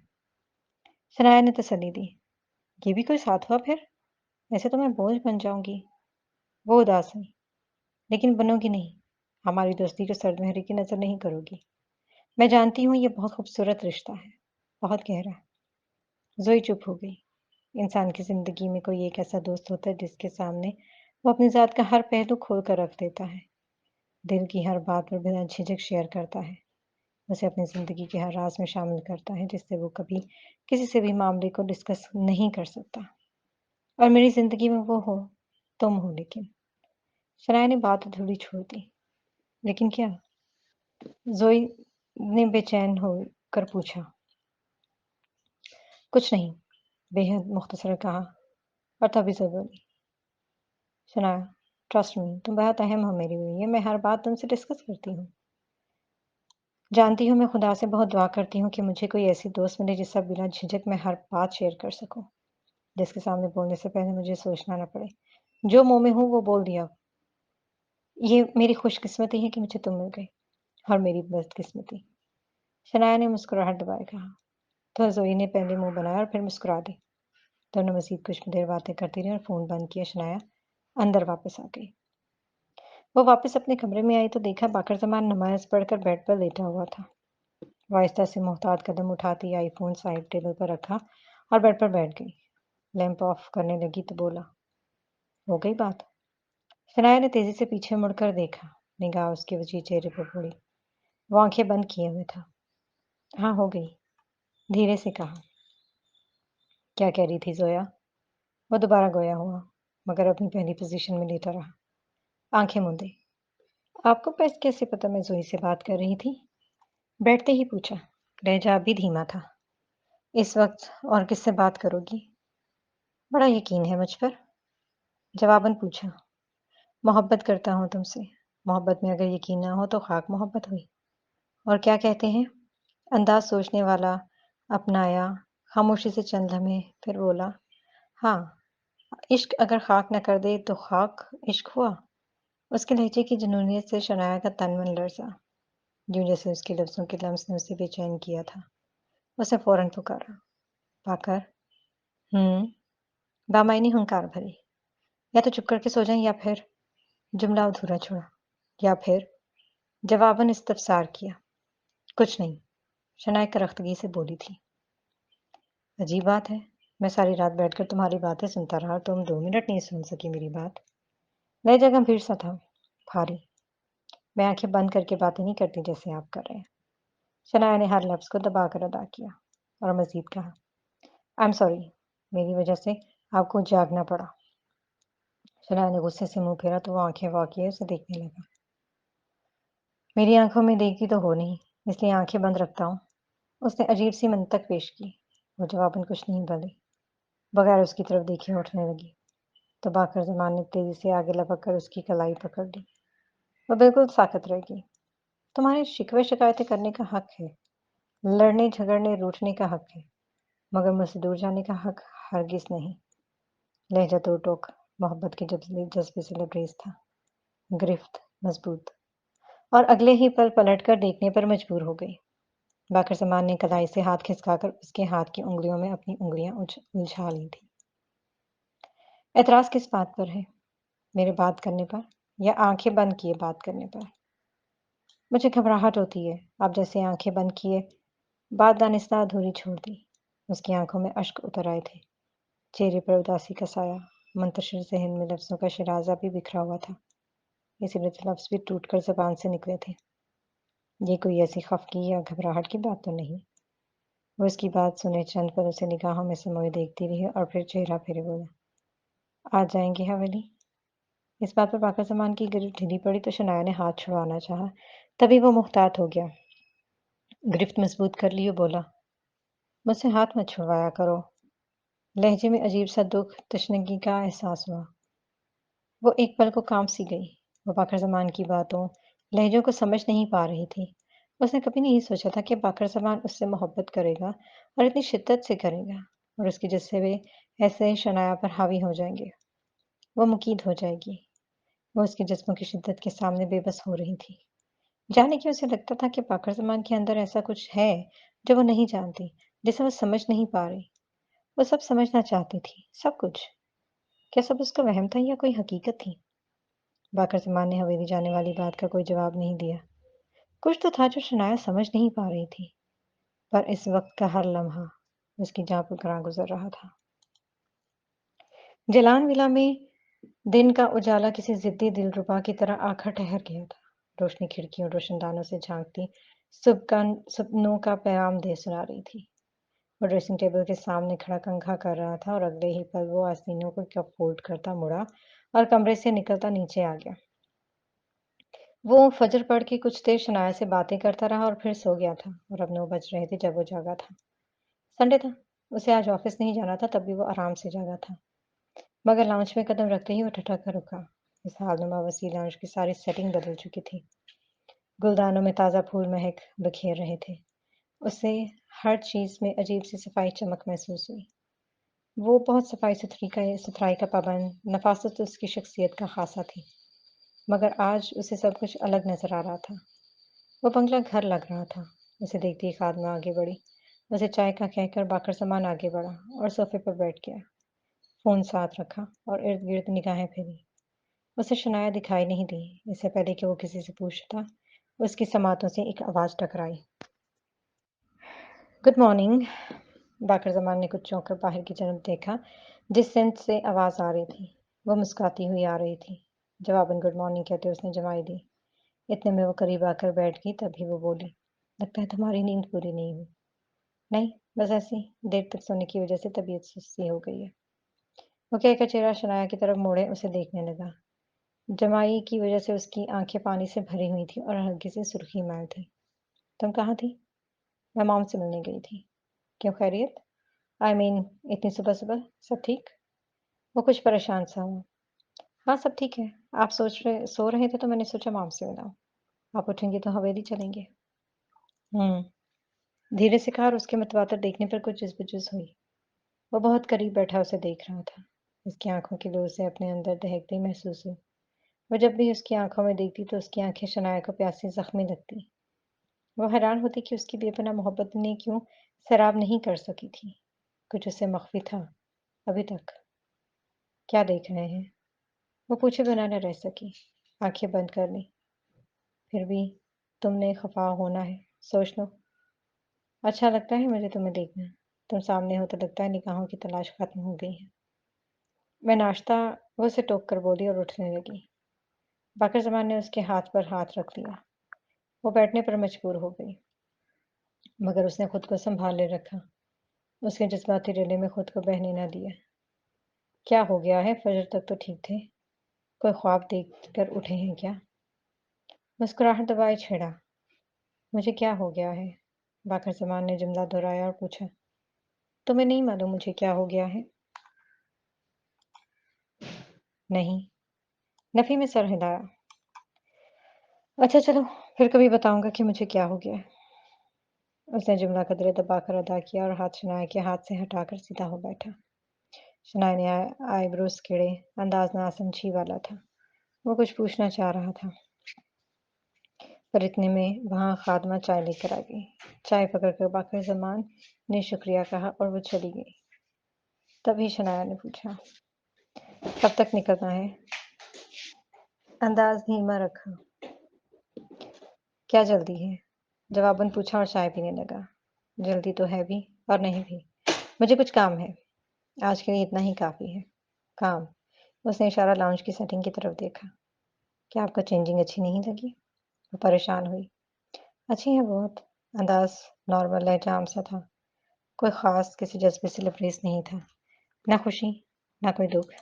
A: शनाया ने तसल्ली दी। ये भी कोई साथ हुआ फिर? ऐसे तो मैं बोझ बन जाऊंगी। वो उदास हुई। लेकिन बनोगी नहीं। हमारी दोस्ती को सर्दमहरी की नजर नहीं करोगी। मैं जानती हूँ ये बहुत खूबसूरत रिश्ता है। बहुत गहरा। जोई चुप हो गई। इंसान की जिंदगी में कोई एक ऐसा दोस्त होता है जिसके सामने वो अपनी जात का हर पहलू खोल कर रख देता है। दिल की हर बात पर बिना झिझक शेयर करता है। उसे अपनी ज़िंदगी के हर राज़ में शामिल करता है जिससे वो कभी किसी से भी मामले को डिस्कस नहीं कर सकता। और मेरी ज़िंदगी में वो हो, तुम हो लेकिन। शनाया ने बात अधूरी छोड़ दी। लेकिन क्या? ज़ोई ने बेचैन होकर पूछा। कुछ नहीं, बेहद मुख्तसर कहा और तभी से बोली। शनाया, ट्रस्ट मी, तुम बहुत अहम हो मेरे लिए। मैं हर बात तुमसे डिस्कस करती हूँ। जानती हूँ मैं खुदा से बहुत दुआ करती हूँ कि मुझे कोई ऐसी दोस्त मिले जिससे बिना झिझक मैं हर बात शेयर कर सकूँ। जिसके सामने बोलने से पहले मुझे सोचना ना पड़े। जो मुँह में हो वो बोल दिया। ये मेरी खुशकिस्मती है कि मुझे तुम मिल गई और मेरी बदकिस्मती। शनाया ने मुस्कुराहट दबाए कहा। तो ज़ोई ने पहले मुँह बनाया और फिर मुस्कुरा दी। दोनों मज़ीद कुछ देर बातें करती रहीं और फ़ोन बंद किया। शनाया अंदर वापस आ गई। वो वापस अपने कमरे में आई तो देखा बाकर ज़मान नमाज़ पढ़कर बेड पर लेटा हुआ था। वो आहिस्ता से मुहतात कदम उठाती आई फ़ोन साइड टेबल पर रखा और बेड पर बैठ गई। लैंप ऑफ करने लगी तो बोला, हो गई बात? शनाया ने तेजी से पीछे मुड़कर देखा। निगाह उसके वजीह चेहरे पर पड़ी। वो आंखें बंद किए हुए था। हाँ, हो गई, धीरे से कहा। क्या कह रही थी जोया? वो दोबारा गोया हुआ, मगर अपनी पहली पोजीशन में लेटा रहा। आंखें मूंदे। आपको कैसे पता मैं जोई से बात कर रही थी? बैठते ही पूछा। लहजा भी धीमा था। इस वक्त और किससे बात करोगी? बड़ा यकीन है मुझ पर। जवाबन पूछा। मोहब्बत करता हूँ तुमसे। मोहब्बत में अगर यकीन ना हो तो खाक मोहब्बत हुई। और क्या कहते हैं? अंदाज सोचने वाला अपनाया, खामोशी से चंद लम्हे, फिर बोला, हाँ, इश्क अगर खाक न कर दे तो खाक इश्क हुआ। उसके लहजे की जुनूनियत से शनाया का तन मन लरसा, यूं जैसे उसके लफ्जों के लम्स ने उसे बेचैन किया था। उसे फौरन पुकारा, पाकर, बामायनी हुंकार भरी। या तो चुप करके सो जाएं या फिर जुमला अधूरा छोड़ा, या फिर जवाबन इस्तफसार किया। कुछ नहीं। شنایا کرختگی سے بولی تھی۔ عجیب بات ہے، میں ساری رات بیٹھ کر تمہاری باتیں سنتا رہا، تم 2 منٹ نہیں سن سکی میری بات۔ لہجہ گمبھیر سا تھا، بھاری۔ میں آنکھیں بند کر کے باتیں نہیں کرتی جیسے آپ کر رہے ہیں۔ شنایا نے ہر لفظ کو دبا کر ادا کیا اور مزید کہا، آئی ایم سوری، میری وجہ سے آپ کو جاگنا پڑا۔ شنایا نے غصے سے منہ پھیرا تو وہ آنکھیں واقعی اسے دیکھنے لگا۔ میری آنکھوں میں دیکھتی تو ہو نہیں، اس لیے آنکھیں بند رکھتا ہوں۔ اس نے عجیب سی منطق پیش کی۔ وہ جواباً کچھ نہیں بولے، بغیر اس کی طرف دیکھے اٹھنے لگی تو باقر زمان نے تیزی سے آگے لپک کر اس کی کلائی پکڑ لی۔ وہ بالکل ساکت رہ گئی۔ تمہارے شکوے شکایتیں کرنے کا حق ہے، لڑنے جھگڑنے روٹھنے کا حق ہے، مگر مجھ سے دور جانے کا حق ہرگز نہیں۔ لہجہ تو ٹوک محبت کے جذبے سے لبریز تھا، گرفت مضبوط، اور اگلے ہی پل پلٹ کر دیکھنے پر مجبور ہو گئی۔ باقر زمان نے کلائی سے ہاتھ کھسکا کر اس کے ہاتھ کی انگلیوں میں اپنی انگلیاں الجھا لی تھی۔ اعتراض کس بات پر ہے؟ میرے بات کرنے پر یا آنکھیں بند کیے بات کرنے پر؟ مجھے گھبراہٹ ہوتی ہے، آپ جیسے آنکھیں بند کیے بات دانستہ ادھوری چھوڑ دی۔ اس کی آنکھوں میں اشک اتر آئے تھے، چہرے پر اداسی کا سایہ، منتشر ذہن میں لفظوں کا شرازہ بھی بکھرا ہوا تھا، اسی لیے لفظ بھی ٹوٹ کر زبان سے نکلے تھے۔ یہ کوئی ایسی خفگی یا گھبراہٹ کی بات تو نہیں؟ وہ اس کی بات سنے چند پل اسے نگاہوں میں سموئے دیکھتی رہی اور پھر چہرہ پھیرے بولا، آج جائیں گے حویلی؟ اس بات پر باقر زمان کی گرفت ڈھیلی پڑی تو شنایا نے ہاتھ چھڑوانا چاہا، تبھی وہ محتاط ہو گیا، گرفت مضبوط کر لی اور بولا، مجھ سے ہاتھ مت چھڑوایا کرو۔ لہجے میں عجیب سا دکھ تشنگی کا احساس ہوا۔ وہ ایک پل کو کانپ سی گئی۔ وہ باقر زمان کی باتوں لہجوں کو سمجھ نہیں پا رہی تھی۔ اس نے کبھی نہیں سوچا تھا کہ باقر زمان اس سے محبت کرے گا اور اتنی شدت سے کرے گا، اور اس کے جذبے ایسے شنایا پر حاوی ہو جائیں گے۔ وہ مقید ہو جائے گی۔ وہ اس کے جذبوں کی شدت کے سامنے بے بس ہو رہی تھی۔ جانے کیوں اسے لگتا تھا کہ باقر زمان کے اندر ایسا کچھ ہے جو وہ نہیں جانتی، جسے وہ سمجھ نہیں پا رہی۔ وہ سب سمجھنا چاہتی تھی، سب کچھ۔ کیا سب اس کا وہم تھا یا کوئی حقیقت تھی؟ باقر زمان نے حویلی جانے والی بات کا کوئی جواب نہیں دیا۔ کچھ تو تھا جو شنایا سمجھ نہیں پا رہی تھی، پر اس وقت کا ہر لمحہ اس کی جاں پر گراں گزر رہا تھا۔ جلان ولا میں دن کا اجالا کسی ضدی دلربا کی طرح آ کر ٹھہر گیا تھا۔ روشنی کھڑکیوں اور روشن دانوں سے جھانکتی سپنوں کا پیغام دے سنا رہی تھی۔ وہ ڈریسنگ ٹیبل کے سامنے کھڑا کنگھا کر رہا تھا اور اگلے ہی پل وہ آستینوں کو کپ فولڈ کرتا مڑا اور کمرے سے نکلتا نیچے آ گیا۔ وہ فجر پڑھ کے کچھ دیر شنایا سے باتیں کرتا رہا اور پھر سو گیا تھا، اور اب 9 بج رہے تھے جب وہ جاگا تھا۔ سنڈے تھا، اسے آج آفس نہیں جانا تھا، تب بھی وہ آرام سے جاگا تھا، مگر لاؤنج میں قدم رکھتے ہی وہ ٹھٹک کر رکا۔ اس حال نما وسیع لاؤنج کی ساری سیٹنگ بدل چکی تھی۔ گلدانوں میں تازہ پھول مہک بکھیر رہے تھے، اسے ہر چیز میں عجیب سی صفائی چمک محسوس ہوئی۔ وہ بہت ستھرائی کا پابند، نفاست اس کی شخصیت کا خاصہ تھی، مگر آج اسے سب کچھ الگ نظر آ رہا تھا۔ وہ بنگلہ گھر لگ رہا تھا۔ اسے دیکھتی ایک خادمہ آگے بڑھی، اسے چائے کا کہہ کر باقر زمان آگے بڑھا اور صوفے پر بیٹھ گیا، فون ساتھ رکھا اور ارد گرد نگاہیں پھیری۔ اسے شنایا دکھائی نہیں دی۔ اس سے پہلے کہ وہ کسی سے پوچھتا، اس کی سماعتوں سے ایک آواز ٹکرائی، گڈ مارننگ۔ باقر زمان نے کچھ چونک کر باہر کی جانب دیکھا جس سمت سے آواز آ رہی تھی۔ وہ مسکراتی ہوئی آ رہی تھی۔ جواباً گڈ مارننگ کہتے اس نے جمائی دی۔ اتنے میں وہ قریب آ کر بیٹھ گئی، تبھی وہ بولی، لگتا ہے تمہاری نیند پوری نہیں ہوئی۔ نہیں، بس ایسی دیر تک سونے کی وجہ سے طبیعت سستی ہو گئی ہے۔ وہ کہہ کر چہرہ شنایا کی طرف موڑے اسے دیکھنے لگا۔ جمائی کی وجہ سے اس کی آنکھیں پانی سے بھری ہوئی تھیں اور ہلکی سی سرخی مائل تھی۔ تم کہاں تھی؟ میں مام سے ملنے گئی تھی۔ کیوں، خیریت؟ اتنی صبح صبح سب ٹھیک؟ وہ کچھ پریشان سا ہوا۔ ہاں سب ٹھیک ہے، آپ سو رہے تھے تو میں نے سوچا مام سے ملاؤں۔ آپ اٹھیں گے تو حویلی چلیں گے۔ دھیرے سے کہا اور اس کے متواتر دیکھنے پر کچھ جزبجز ہوئی۔ وہ بہت قریب بیٹھا اسے دیکھ رہا تھا۔ اس کی آنکھوں کی لو سے اپنے اندر دہکتی محسوس ہوئی۔ وہ جب بھی اس کی آنکھوں میں دیکھتی تو اس کی آنکھیں شنایا کو پیاسی زخمی لگتی۔ وہ حیران ہوتی کہ اس کی بے پناہ محبت نے کیوں سراب نہیں کر سکی تھی۔ کچھ اسے مخفی تھا ابھی تک۔ کیا دیکھ رہے ہیں؟ وہ پوچھے بنا نہ رہ سکی، آنکھیں بند کر لی۔ پھر بھی تم نے خفا ہونا ہے، سوچ لو۔ अच्छा लगता है मुझे तुम्हें देखना। तुम सामने हो तो लगता है निगाहों की तलाश खत्म हो गई है। मैं नाश्ता वो उसे टोक कर बोली और उठने लगी। बाकर जमान ने उसके हाथ पर हाथ रख लिया। वो बैठने पर मजबूर हो गई, मगर उसने खुद को संभाले रखा। उसके जज्बाती रिले में खुद को बहने न दिया। क्या हो गया है? फजर तक तो ठीक थे। कोई ख्वाब देख कर उठे हैं क्या? मुस्कुराहट दबाए छेड़ा। मुझे क्या हो गया है? बाकर जमान ने जुमला दोहराया और पूछा। तुम्हें नहीं मालूम मुझे क्या हो गया है? नहीं। नफी में सर हिलाया। अच्छा चलो, फिर कभी बताऊंगा कि मुझे क्या हो गया है। उसने जुमला कदरे दबाकर अदा किया और हाथ शनाया के हाथ से हटाकर सीधा हो बैठा। शनाया ने आईब्रोज खिड़े, अंदाज नासमझी वाला था। वो कुछ पूछना चाह रहा था, पर इतने में वहां खादमा चाय लेकर आ गई। चाय पकड़कर बाकर जमान ने शुक्रिया कहा और वो चली गई। तभी शनाया ने पूछा, कब तक निकलना है? अंदाज धीमा रखा। क्या जल्दी है? जवाबन पूछा और चाय पीने लगा। जल्दी तो है भी और नहीं भी। मुझे कुछ काम है। आज के लिए इतना ही काफी है। काम? उसने इशारा लाउंज की सेटिंग की तरफ देखा। क्या आपको चेंजिंग अच्छी नहीं लगी? वो परेशान हुई। अच्छी है बहुत। अंदाज नॉर्मल है, जाम सा था। कोई खास किसी जज्बे से लबरेज नहीं था। ना खुशी, ना कोई दुख।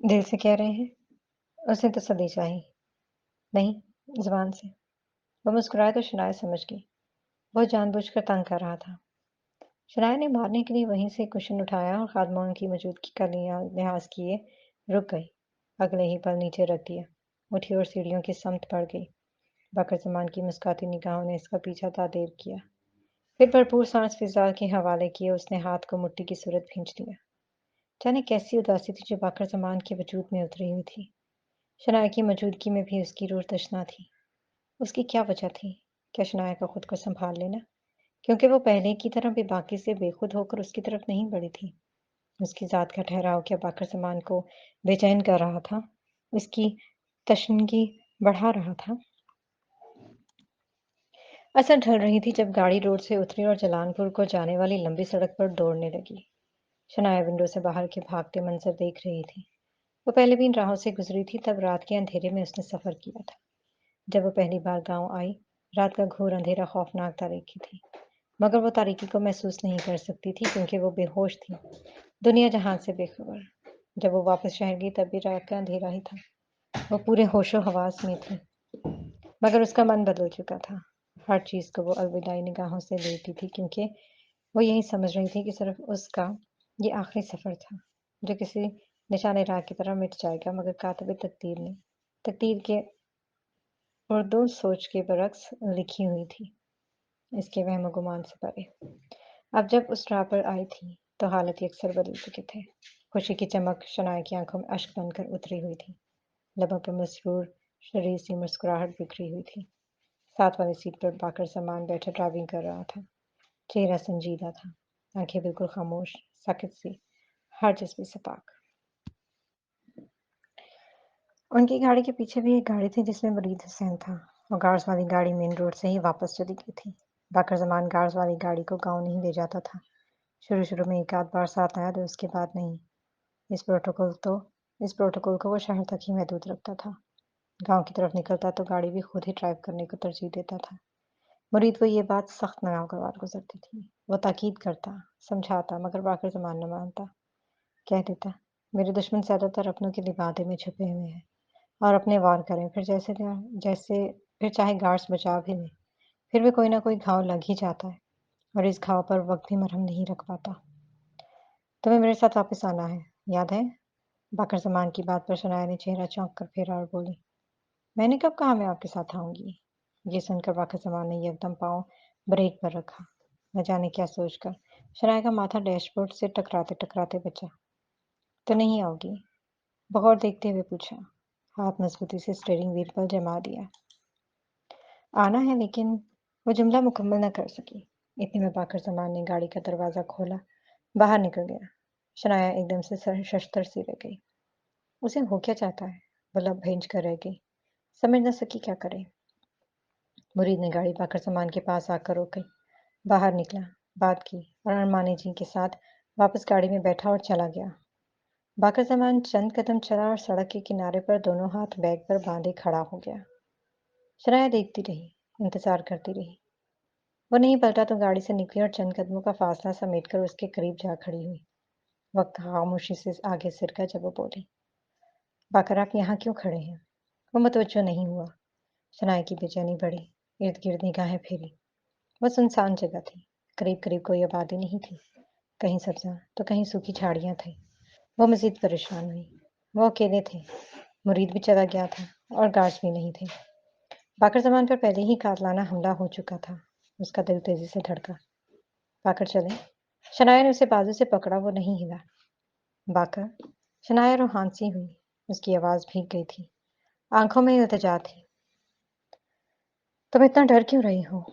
A: दिल से कह रहे हैं? उसे तसल्ली चाहिए। नहीं, जुबान से। वो मुस्कुराए तो शनाया समझ गई। वो जानबूझकर तंग कर रहा था। शनाया ने मारने के लिए वहीं से कुशन उठाया और खादमों की मौजूदगी का लिहाज किए रुक गई। अगले ही पल नीचे रख दिया। उठी और सीढ़ियों की समत पड़ गई। बकर जमान की मुस्काती निगाहों ने इसका पीछा तादेर किया। फिर भरपूर सांस फिजा के हवाले किए उसने हाथ को मुट्ठी की सूरत खींच लिया। जाने कैसी उदासी थी जो बाकर जमान के वजूद में उतरी हुई थी। शनाया की मौजूदगी में भी उसकी रूह तशना थी। उसकी क्या वजह थी? क्या शनाया का खुद को संभाल लेना? क्योंकि वो पहले की तरह बेबाकी से बेखुद होकर उसकी तरफ नहीं बढ़ी थी। उसकी ज़ात का ठहराव क्या बाकर जमान को बेचैन कर रहा था? उसकी तशनगी बढ़ा रहा था? असर ढल रही थी जब गाड़ी रोड से उतरी और जलानपुर को जाने वाली लंबी सड़क पर दौड़ने लगी। शनाया विंडो से बाहर के भागते मंजर देख रही थी। वो पहले भी इन राहों से गुजरी थी, तब रात के अंधेरे में उसने सफर किया था। जब वो पहली बार गांव आई, रात का घोर अंधेरा खौफनाक तारीकी थी, मगर वो तारीकी को महसूस नहीं कर सकती थी क्योंकि वो बेहोश थी, दुनिया जहान से बेखबर। जब वो वापस शहर गई तब भी रात का अंधेरा ही था। वो पूरे होशो हवास में थी, मगर उसका मन बदल चुका था। हर चीज़ को वो अलविदाई निगाहों से देखती थी क्योंकि वो यही समझ रही थी कि सिर्फ उसका ये आखिरी सफ़र था, जो किसी निशाने राह की तरह मिट जाएगा, मगर कातिब तकदीर ने तकदीर के उर्दू सोच के बरक्स लिखी हुई थी, इसके वहम गुमान से परे। अब जब उस राह पर आई थी तो हालत अक्सर बदल चुके थे। खुशी की चमक शनाया की आंखों में अश्क बनकर उतरी हुई थी। लबों पर मसरूर शरीर सी मुस्कुराहट बिखरी हुई थी। साथ वाली सीट पर बाकर सामान बैठा ड्राइविंग कर रहा था। चेहरा संजीदा था, आंखें बिल्कुल खामोश, साकित सी, हर जिस्म से पाक। उनकी गाड़ी के पीछे भी एक गाड़ी थी जिसमें मुरीद हुसैन था, और गार्ड्स वाली गाड़ी मेन रोड से ही वापस चली गई थी। बाकर जमान गार्ड्स वाली गाड़ी को गांव नहीं ले जाता था। शुरू शुरू में एक आध बार साथ आया तो उसके बाद नहीं। इस प्रोटोकॉल तो इस प्रोटोकॉल को वो शहर तक ही महदूद रखता था। गांव की तरफ निकलता तो गाड़ी भी खुद ही ड्राइव करने को तरजीह देता था। मुरीद को ये बात सख्त नागवार गुजरती थी। वो ताकीद करता, समझाता, मगर बाकर जमान न मानता। कह देता, मेरे दुश्मन ज्यादातर अपनों के लिबादे में छुपे हुए हैं और अपने वार करें, फिर जैसे फिर चाहे गार्ड्स बचा भी लें, फिर भी कोई ना कोई घाव लग ही जाता है, और इस घाव पर वक्त भी मरहम नहीं रख पाता। तुम्हें मेरे साथ वापस आना है, याद है? बाकर जमान की बात पर शनाया ने चेहरा चौंक कर फेरा और बोली, मैंने कब कहा मैं आपके साथ आऊंगी? ये सुनकर बाकर जमान ने एकदम पाँव ब्रेक पर रखा। न जाने क्या सोचकर शनाया का माथा डैशबोर्ड से टकराते टकराते बचा। तो नहीं आओगी? बगौर देखते हुए पूछा। हाथ मजबूती से स्टीयरिंग व्हील पर जमा दिया। आना है, लेकिन वो जुमला मुकम्मल न कर सकी। इतने में बाकर जमान ने गाड़ी का दरवाज़ा खोला, बाहर निकल गया। शनाया एकदम से शशतर सी रह गई। उसे हो क्या चाहता है? वो लब भेंच कर रह गई, समझ न सकी क्या करे। मुरीद ने गाड़ी बाकर जमान के पास आकर रोक गई। बाहर निकला, बात की और अरमानी जी के साथ वापस गाड़ी में बैठा और चला गया। बाकर ज़मान चंद कदम चला और सड़क के किनारे पर दोनों हाथ बैग पर बांधे खड़ा हो गया। शनाया देखती रही, इंतजार करती रही। वो नहीं पलटा तो गाड़ी से निकली और चंद कदमों का फासला समेटकर उसके करीब जा खड़ी हुई। वक्त खामोशी से आगे सिरका जब वो बोली, बाकर आप यहाँ क्यों खड़े हैं? वो मुतवज्जो नहीं हुआ। शनाया की बेचैनी बढ़ी, इर्द गिर्द निगाहें फेरी। वह सुनसान जगह थी, करीब करीब कोई आबादी नहीं थी। कहीं सब्जा तो कहीं सूखी झाड़ियां थी। वो मजीद परेशान हुई। वो अकेले थे, मुरीद भी चला गया था और गार्ड्स भी नहीं थे। बाकर जमान पर पहले ही कातलाना हमला हो चुका था। उसका दिल तेजी से धड़का। बाकर चले। शनाया ने उसे बाजू से पकड़ा, वो नहीं हिला। बाकर। शनाया रूहानसी हुई। उसकी आवाज भीग गई थी, आंखों में इल्तिजा थी। तुम इतना डर क्यों रही हो?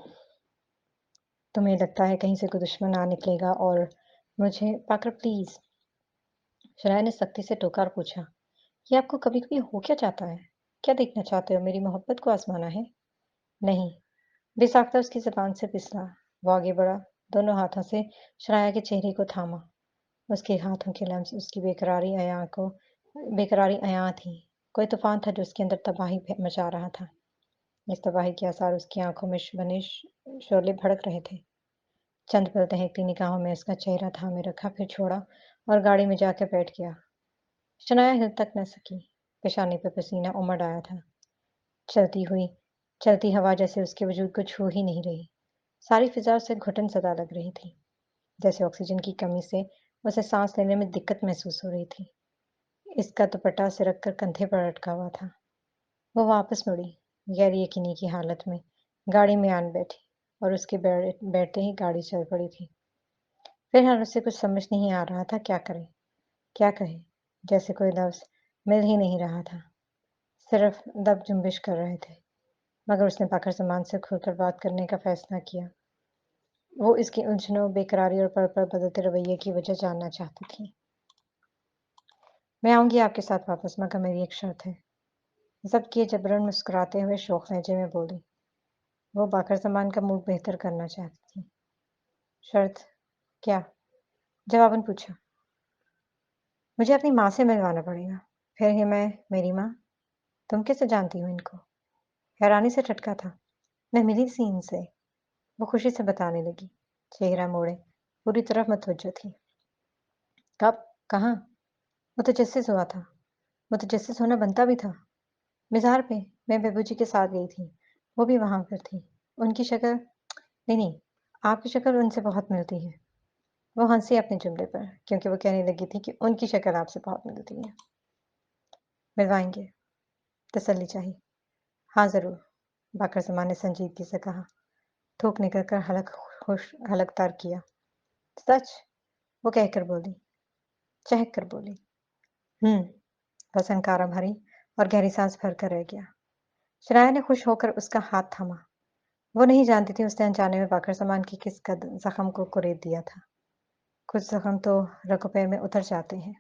A: तुम्हें लगता है कहीं से कोई दुश्मन आ निकलेगा और मुझे? बाकर प्लीज। शनाया ने सख्ती से टोका और पूछा, ये आपको कभी कभी हो क्या चाहता है? क्या देखना चाहते हो? मेरी मोहब्बत को आजमाना है? नहीं। बेसाख्ता उसकी जबान से फिसला। वो आगे बढ़ा, दोनों हाथों से शनाया के चेहरे को थामा। उसके हाथों के लम्स उसकी बेकरारी अयां थी। कोई तूफान था जो उसके अंदर तबाही मचा रहा था। इस तबाही के आसार उसकी आंखों में बने शोले भड़क रहे थे। चंद पल दहकती निगाहों में उसका चेहरा थामे रखा, फिर छोड़ा और गाड़ी में जाकर बैठ गया। शनाया हिल तक न सकी। पेशानी पे पसीना उमड़ आया था। चलती हुई चलती हवा जैसे उसके वजूद को छू ही नहीं रही। सारी फिजा उसे घुटन सदा लग रही थी, जैसे ऑक्सीजन की कमी से उसे सांस लेने में दिक्कत महसूस हो रही थी। इसका दुपट्टा सिरक कर कंधे पर लटका हुआ था। वो वापस मुड़ी, गैर यकीनी की हालत में गाड़ी में आन बैठी और उसके बैठते ही गाड़ी चल पड़ी थी। फिर उसे कुछ समझ नहीं आ रहा था, क्या करे, क्या कहे। जैसे कोई लफ्ज मिल ही नहीं रहा था, सिर्फ लब जुम्बिश कर रहे थे। मगर उसने बाकर जमान से खुलकर बात करने का फैसला किया। वो इसकी उलझनों, बेकरारी और पल पल बदलते रवैये की वजह जानना चाहती थी। मैं आऊंगी आपके साथ वापस, मगर मेरी एक शर्त है। जब्त किए जबरन मुस्कुराते हुए शोख लहजे में बोली। वो बाकर जमान का मूड बेहतर करना चाहती थी। शर्त? क्या? जवाबन पूछा। मुझे अपनी माँ से मिलवाना पड़ेगा। फिर ही मैं? मेरी माँ? तुम कैसे जानती हो इनको? हैरानी से ठटका था। मैं मिली थी इनसे। वो खुशी से बताने लगी, चेहरा मोड़े, पूरी तरफ मतवज्जो थी। कब? कहाँ? मुतजस्सिस हुआ था। मुतजस्सिस होना बनता भी था। मज़ार पे मैं बेबू जी के साथ गई थी। वो भी वहाँ पर थी। उनकी शक्ल, नहीं नहीं, आपकी शक्ल उनसे बहुत मिलती है। वो हंसी अपने जुमले पर, क्योंकि वो कहने लगी थी कि उनकी शक्ल आपसे बहुत मिलती है। मिलवाएंगे, तसल्ली चाहिए। हाँ ज़रूर, बाकर ज़मान ने संजीदगी से कहा। थूक निकल कर हलक तार किया। सच? वो कहकर बोली, चहक कर बोली। बस अनकारा भरी और गहरी सांस भर कर रह गया। शनाया ने खुश होकर उसका हाथ थामा। वो नहीं जानती थी उसने अनजाने में बाकर ज़मान की किस कद जख्म को कुरेद दिया था। कुछ जख्म तो रगों पे में उतर जाते हैं।